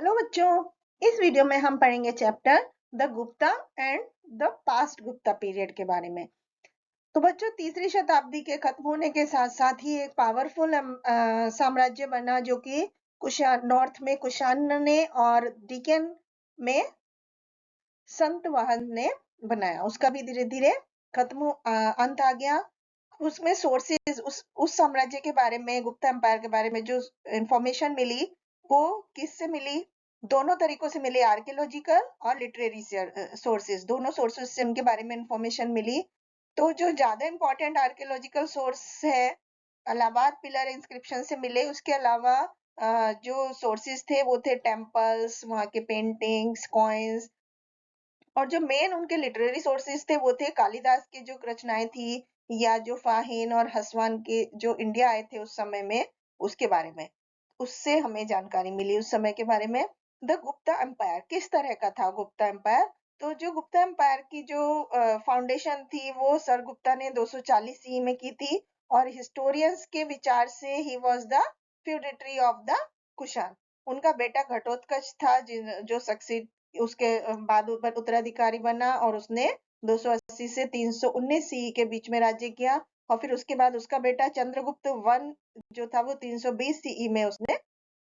Hello बच्चों, इस video में हम पढ़ेंगे chapter the Gupta and the past Gupta period के बारे में। तो बच्चों, तीसरी शताब्दी के खत्म होने के साथ साथ ही एक पावरफुल साम्राज्य बना जो कि कुषाण नॉर्थ में कुषाण ने और डिकेन में संतवाहन ने बनाया। उसका भी धीरे धीरे अंत आ गया। उसमें सोर्सेज उस साम्राज्य के बारे में, गुप्ता एम्पायर के बारे में जो इंफॉर्मेशन मिली वो किससे मिली? दोनों तरीकों से मिली, आर्कियोलॉजिकल और लिटरेरी सोर्सेज, दोनों सोर्सेज से उनके बारे में इंफॉर्मेशन मिली। तो जो ज्यादा इंपॉर्टेंट आर्कियोलॉजिकल सोर्स है, इलाहाबाद पिलर इंस्क्रिप्शन से मिले। उसके अलावा जो सोर्सेज थे वो थे टेम्पल्स, वहाँ के पेंटिंग्स, कॉइन्स, और जो मेन उनके लिटरेरी सोर्सेज थे वो थे कालिदास की जो रचनाएं थी, या जो फाहिन और हसवान के जो इंडिया आए थे उस समय में, उसके बारे में, उससे हमें जानकारी मिली उस समय के बारे में। द गुप्ता एम्पायर किस तरह का था? गुप्ता एम्पायर, तो जो गुप्ता एम्पायर की जो फाउंडेशन थी वो सर गुप्ता ने 240 सी में की थी, और हिस्टोरियंस के विचार से he was the feudatory of the Kushan. उनका बेटा घटोत्कच था जो सक्सीड उसके बाद उत्तराधिकारी बना, और उसने 280 से 319 सी के बीच में राज्य किया। और फिर उसके बाद उसका बेटा चंद्रगुप्त वन जो था वो 320 सीई में उसने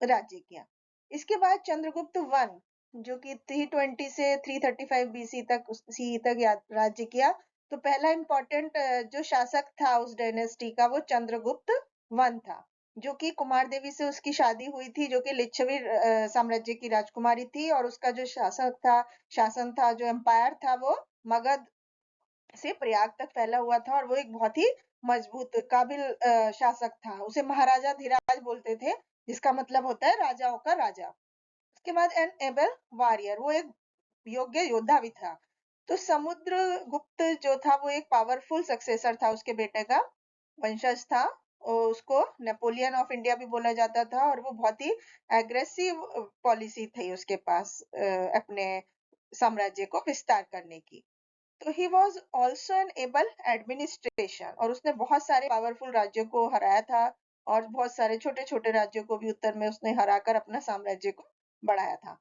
राज्य किया। इसके बाद चंद्रगुप्त वन जो कि 320 से 335 बीसी तक राज्य किया। तो पहला इंपॉर्टेंट जो शासक था उस डायनेस्टी का वो चंद्रगुप्त वन था, जो कि कुमार देवी से उसकी शादी हुई थी, जो कि लिच्छवी साम्राज्य की राजकुमारी थी। और उसका जो शासन था, जो एम्पायर था, वो मगध से प्रयाग तक फैला हुआ था, और वो एक बहुत ही मजबूत काबिल शासक था। उसे महाराजा धीराज बोलते थे, जिसका मतलब होता है राजाओं का राजा। उसके बाद एन एबल वॉरियर, वो एक योग्य योद्धा भी था। तो समुद्रगुप्त जो था वो एक पावरफुल सक्सेसर था, उसके बेटे का वंशज था। और उसको नेपोलियन ऑफ इंडिया भी बोला जाता था, और वो बहुत ही एग्रेसिव पॉलिसी थी उसके पास अपने साम्राज्य को विस्तार करने की। तो he was also an able administration, और उसने बहुत सारे पावरफुल राज्यों को हराया था, और बहुत सारे छोटे छोटे राज्यों को भी उत्तर में उसने हराकर अपना साम्राज्य को बढ़ाया था।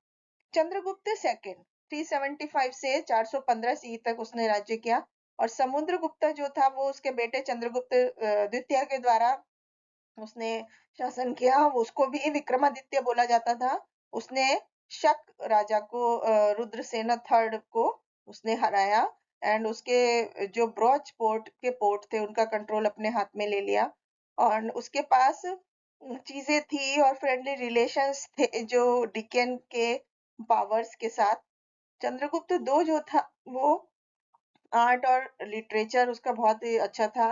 चंद्रगुप्त सेकंड 375 से 415 सी तक उसने राज्य किया, और समुद्रगुप्त जो था वो उसके बेटे चंद्रगुप्त द्वितीय के द्वारा उसने शासन किया। उसको भी विक्रमादित्य बोला जाता था। उसने शक राजा को, रुद्रसेन थर्ड को उसने हराया, एंड उसके जो ब्रॉच पोर्ट थे उनका कंट्रोल अपने हाथ में ले लिया। और उसके पास चीजें थी और फ्रेंडली रिलेशंस थे जो डिकेन के पावर्स के साथ। चंद्रगुप्त दो जो था वो आर्ट और लिटरेचर उसका बहुत ही अच्छा था।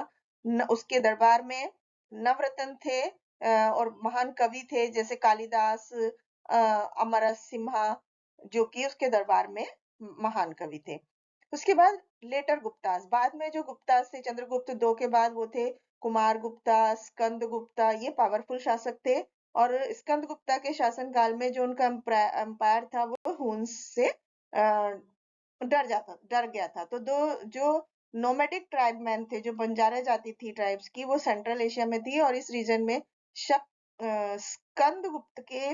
उसके दरबार में नवरत्न थे, और महान कवि थे जैसे कालिदास, अमर सिम्हा, जो कि उसके दरबार में महान कवि थे। उसके बाद लेटर गुप्तास, बाद में जो गुप्तास थे चंद्रगुप्त दो के बाद, वो थे कुमार गुप्ता, स्कंद गुप्ता, ये पावरफुल शासक थे। और स्कंद गुप्ता के शासनकाल में जो उनका एम्पायर था वो हुन्स से डर गया था। तो दो जो नोमैडिक ट्राइब मैन थे, जो बंजारा जाति थी ट्राइब्स की, वो सेंट्रल एशिया में थी, और इस रीजन में स्कंद गुप्त के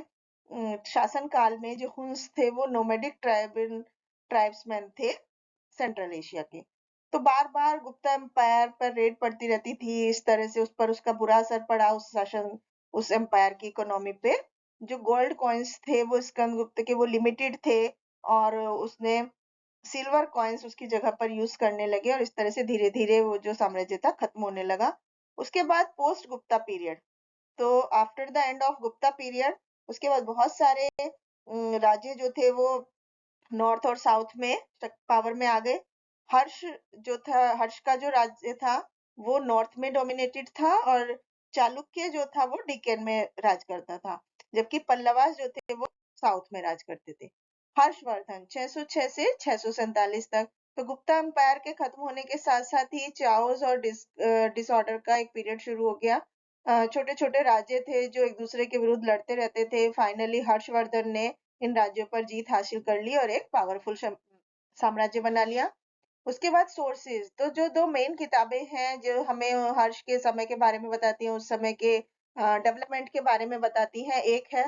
शासन काल में जो हुन्स थे वो नोमैडिक ट्राइब्समैन थे सेंट्रल एशिया के। तो बार बार गुप्ता एम्पायर पर रेड पड़ती रहती थी, इस तरह से उस पर उसका बुरा असर पड़ा उस एम्पायर की इकोनॉमी पे। जो गोल्ड कॉइन्स थे वो स्कंद गुप्त के वो लिमिटेड थे, और उसने सिल्वर कॉइन्स उसकी जगह पर यूज करने लगे, और इस तरह से धीरे धीरे वो जो साम्राज्य था खत्म होने लगा। उसके बाद पोस्ट गुप्ता पीरियड, तो after the end of Gupta period उसके बाद बहुत सारे राज्य जो थे वो नॉर्थ और साउथ में पावर में आ गए। हर्ष का जो राज्य था वो नॉर्थ में डोमिनेटेड था, और चालुक्य जो था वो डिकेन में राज करता था, जबकि पल्लवास जो थे वो साउथ में राज करते थे। हर्षवर्धन 606 से 647 तक। तो गुप्ता एम्पायर के खत्म होने के साथ साथ ही चाओस और डिसऑर्डर का एक पीरियड शुरू हो गया। छोटे छोटे राज्य थे जो एक दूसरे के विरुद्ध लड़ते रहते थे। फाइनली हर्षवर्धन ने इन राज्यों पर जीत हासिल कर ली और एक पावरफुल साम्राज्य बना लिया। उसके बाद सोर्सेज, तो जो दो मेन किताबें हैं जो हमें हर्ष के समय के बारे में बताती हैं, उस समय के डेवलपमेंट के बारे में बताती हैं, एक है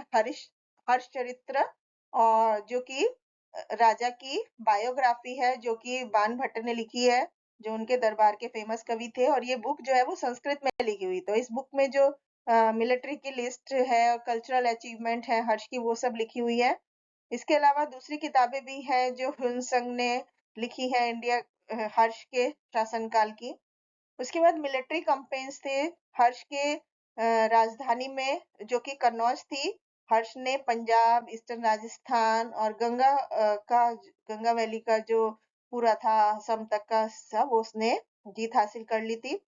हर्ष चरित्र और जो कि राजा की बायोग्राफी है, जो कि बाण भट्ट ने लिखी है, जो उनके दरबार के फेमस कवि थे। और ये बुक जो है वो संस्कृत में लिखी हुई। तो इस बुक में जो मिलिट्री की लिस्ट है और कल्चरल अचीवमेंट है हर्ष की, वो सब लिखी हुई है। इसके अलावा दूसरी किताबें भी हैं जो ह्यून ने लिखी है इंडिया हर्ष के शासनकाल की। उसके बाद मिलिट्री कैंपेन्स थे हर्ष के राजधानी में, जो कि कन्नौज थी। हर्ष ने पंजाब, ईस्टर्न राजस्थान और गंगा वैली का जो पूरा था असम तक का हिस्सा, वो उसने जीत हासिल कर ली थी।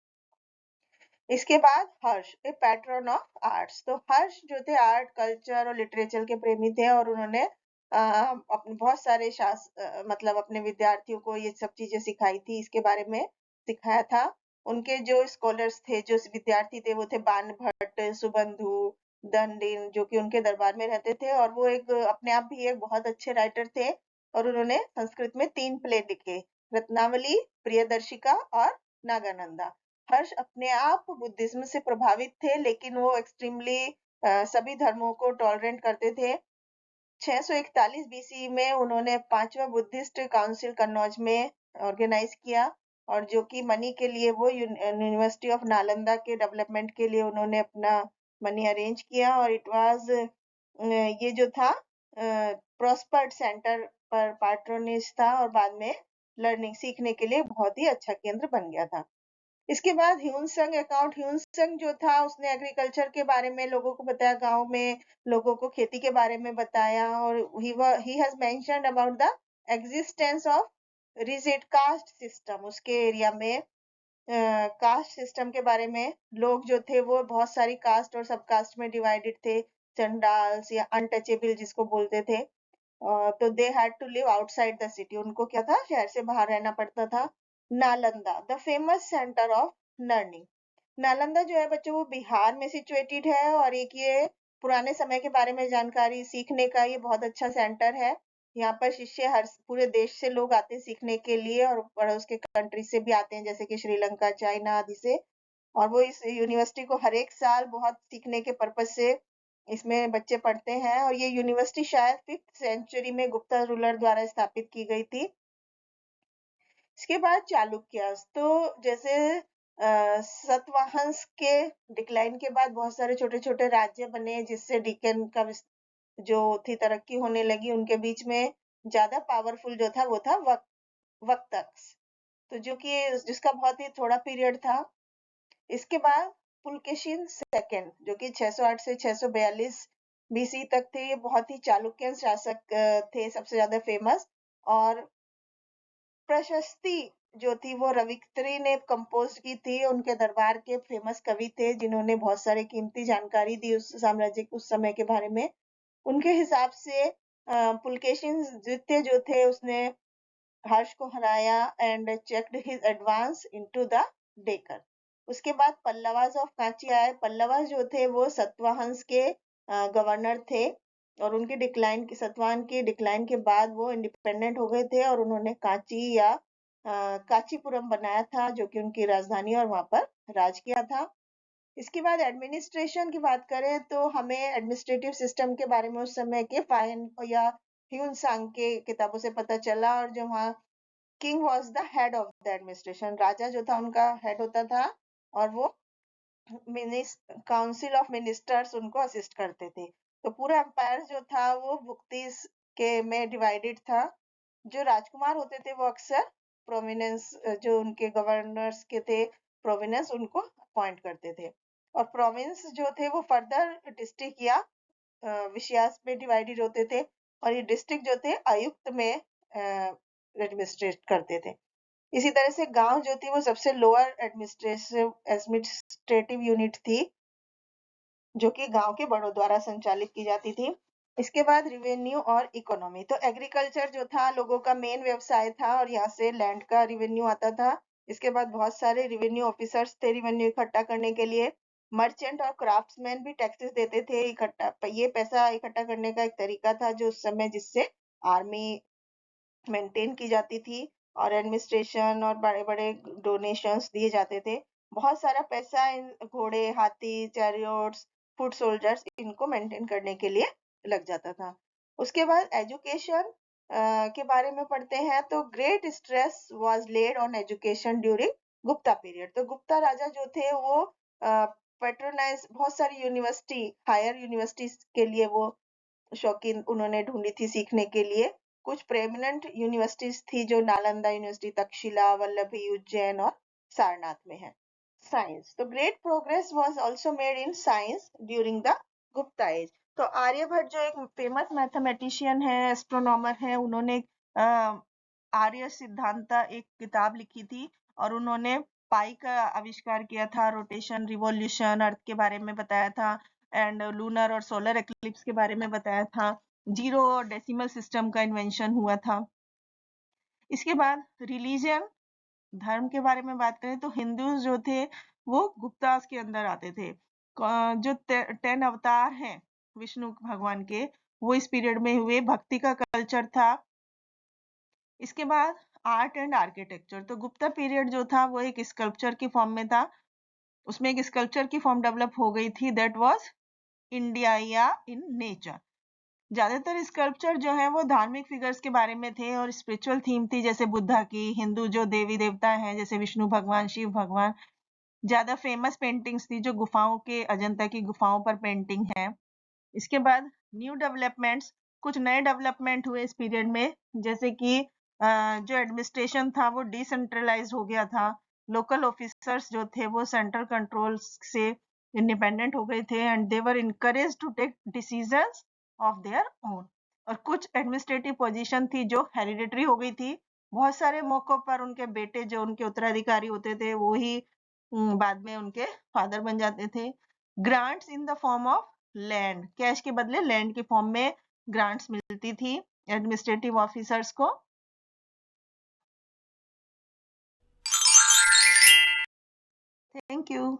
इसके बाद हर्ष ए पैट्रन ऑफ आर्ट्स। तो हर्ष जो थे आर्ट, कल्चर और लिटरेचर के प्रेमी थे और उन्होंने अपने बहुत सारे मतलब अपने विद्यार्थियों को ये सब चीजें सिखाई थी, इसके बारे में सिखाया था। उनके जो स्कॉलर्स थे, जो विद्यार्थी थे, वो थे बाण भट्ट, सुबंधु, दंडिन, जो कि उनके दरबार में रहते थे। और वो एक अपने आप भी एक बहुत अच्छे राइटर थे और उन्होंने संस्कृत में 3 प्ले लिखे, रत्नावली, प्रियदर्शिका और नागानंदा। हर्ष अपने आप बुद्धिज्म से प्रभावित थे, लेकिन वो एक्सट्रीमली सभी धर्मों को टॉलरेंट करते थे। 641 बीसी में उन्होंने 5वां बुद्धिस्ट काउंसिल कन्नौज में ऑर्गेनाइज किया, और जो कि मनी के लिए वो यूनिवर्सिटी ऑफ नालंदा के डेवलपमेंट के लिए उन्होंने अपना मनी अरेंज किया। और इट वाज ये जो था प्रॉस्पर्ड सेंटर पर पैट्रोनेज था और बाद में लर्निंग सीखने के लिए बहुत ही अच्छा केंद्र बन गया था। इसके बाद ह्यून संग जो था उसने एग्रीकल्चर के बारे में लोगों को बताया, गांव में लोगों को खेती के बारे में बताया। और he has mentioned about the existence of rigid caste system. उसके एरिया में कास्ट सिस्टम के बारे में, लोग जो थे वो बहुत सारी कास्ट और सब कास्ट में डिवाइडेड थे, चंडाल्स या अनटचेबल जिसको बोलते थे। तो they had to live outside the city, उनको क्या था, शहर से बाहर रहना पड़ता था। Nalanda the famous centre of learning. Nalanda जो है बच्चों वो बिहार में सिचुएटेड है, और एक ये पुराने समय के बारे में जानकारी सीखने का ये बहुत अच्छा सेंटर है। यहाँ पर शिष्य हर पूरे देश से लोग आते हैं सीखने के लिए, और पड़ोस के कंट्री से भी आते हैं, जैसे कि श्रीलंका, चाइना आदि से। और वो इस यूनिवर्सिटी को हर एक साल बहुत सीखने के पर्पज से इसमें बच्चे पढ़ते हैं। और ये यूनिवर्सिटी शायद 5th सेंचुरी में गुप्ता रूलर द्वारा स्थापित की गई थी। इसके बाद चालुक्यास। तो जैसे सतवाहंस के डिक्लाइन के बाद बहुत सारे छोटे छोटे राज्य बने, जिससे डिकन का जो थी तरक्की होने लगी। उनके बीच में ज्यादा पावरफुल जो था वो था वक्तक्स, तो जो कि जिसका बहुत ही थोड़ा पीरियड था। इसके बाद पुलकेशिन सेकंड, जो कि 608 से 642 बीसी तक थे। ये बहुत ही चालुक्य शासक थे, सबसे ज्यादा फेमस। और प्रशस्ति जो थी वो रविक्तरी ने कंपोज की थी, उनके दरबार के फेमस कवि थे जिन्होंने बहुत सारे कीमती जानकारी दी उस साम्राज्य उस समय के बारे में। उनके हिसाब से पुलकेशिन द्वितीय जो थे उसने हर्ष को हराया and checked his advance into the decker. उसके बाद पल्लवास ऑफ कांची आए। पल्लवास जो थे वो सतवाहंस के गवर्नर थे, और उनके डिक्लाइन के सतवाहन के डिक्लाइन के बाद वो इंडिपेंडेंट हो गए थे, और उन्होंने कांची या कांचीपुरम बनाया था, जो कि उनकी राजधानी, और वहां पर राज किया था। इसके बाद एडमिनिस्ट्रेशन की बात करें तो हमें एडमिनिस्ट्रेटिव सिस्टम के बारे में उस समय के फाइन या ह्यून सांग के किताबों से पता चला। और जो वहाँ king was the head of the administration, राजा जो था उनका हेड होता था, और वो काउंसिल ऑफ मिनिस्टर्स उनको असिस्ट करते थे। तो पूरा एम्पायर जो था वो भुक्तिस के में डिवाइडेड था। जो राजकुमार होते थे वो अक्सर प्रोविनेंस, जो उनके गवर्नर्स के थे प्रोविनेंस, उनको अपॉइंट करते थे। और प्रोविंस जो थे वो फर्दर डिस्ट्रिक्ट या विषयास में डिवाइडेड होते थे, और ये डिस्ट्रिक्ट जो थे आयुक्त में एडमिनिस्ट्रेट करते थे। इसी तरह से गांव जो थी वो सबसे लोअर एडमिनिस्ट्रेटिव यूनिट थी, जो कि गांव के बड़ों द्वारा संचालित की जाती थी। इसके बाद रिवेन्यू और इकोनॉमी। तो एग्रीकल्चर जो था लोगों का मेन व्यवसाय था, और यहाँ से लैंड का रिवेन्यू आता था। इसके बाद बहुत सारे रिवेन्यू ऑफिसर्स थे रिवेन्यू इकट्ठा करने के लिए। मर्चेंट और क्राफ्ट्समैन भी टैक्सेस देते थे इकट्ठा। ये पैसा इकट्ठा करने का एक तरीका था जो उस समय, जिससे आर्मी मेंटेन की जाती थी, और एडमिनिस्ट्रेशन और बड़े बड़े डोनेशंस दिए जाते थे। बहुत सारा पैसा इन घोड़े, हाथी, चैरियोट्स, फुट सोल्जर्स, इनको मेंटेन करने के लिए लग जाता था। उसके बाद एजुकेशन के बारे में पढ़ते हैं तो great stress was laid on education during Gupta period. तो गुप्ता राजा जो थे वो पैट्रोनाइज बहुत सारी यूनिवर्सिटी, हायर यूनिवर्सिटीज के लिए वो शौकीन उन्होंने ढूंढी थी सीखने के लिए। कुछ प्रेमिनेंट यूनिवर्सिटीज थी जो नालंदा यूनिवर्सिटी, तक्षशिला, वल्लभी, उज्जैन और सारनाथ में है। साइंस, तो great progress was also made in science during the Gupta age. तो आर्यभट्ट जो एक फेमस मैथमेटिशियन है, एस्ट्रोनॉमर है, उन्होंने आर्य सिद्धांता एक किताब लिखी थी और उन्होंने पाई का आविष्कार किया था, रोटेशन, रिवॉल्यूशन, अर्थ के बारे में बताया था एंड लूनर और सोलर एक्लिप्स के बारे में बताया था। जीरो और डेसिमल सिस्टम का इन्वेंशन हुआ था। इसके बाद रिलीजन, धर्म के बारे में बात करें तो हिंदूज जो थे वो गुप्तास के अंदर आते थे। जो 10 अवतार हैं विष्णु भगवान के, वो इस पीरियड में हुए। भक्ति का कल्चर था। इसके बाद आर्ट एंड आर्किटेक्चर, तो गुप्ता पीरियड जो था वो एक स्कल्पचर की फॉर्म में था। उसमें एक स्कल्पचर की फॉर्म डेवलप हो गई थी, that was India in nature. ज्यादातर स्कल्पचर जो है वो धार्मिक फिगर्स के बारे में थे और स्पिरिचुअल थीम थी, जैसे बुद्धा की। हिंदू जो देवी देवता हैं जैसे विष्णु भगवान, शिव भगवान। ज्यादा फेमस पेंटिंग्स थी जो गुफाओं के, अजंता की गुफाओं पर पेंटिंग है। इसके बाद न्यू डेवलपमेंट्स, कुछ नए डेवलपमेंट हुए इस पीरियड में, जैसे कि जो एडमिनिस्ट्रेशन था वो डिसेंट्रलाइज हो गया था। लोकल ऑफिसर्स जो थे वो सेंट्रल कंट्रोल से इंडिपेंडेंट हो गए थे and they were encourage to take decisions of their own. और कुछ एडमिनिस्ट्रेटिव पोजीशन थी जो हेरिडिटरी हो गई थी। बहुत सारे मौकों पर उनके बेटे जो उनके उत्तराधिकारी होते थे वो ही बाद में उनके फादर बन जाते थे। Grants in the form of land, cash के बदले लैंड की फॉर्म में ग्रांट्स मिलती थी एडमिनिस्ट्रेटिव ऑफिसर्स को। Thank you.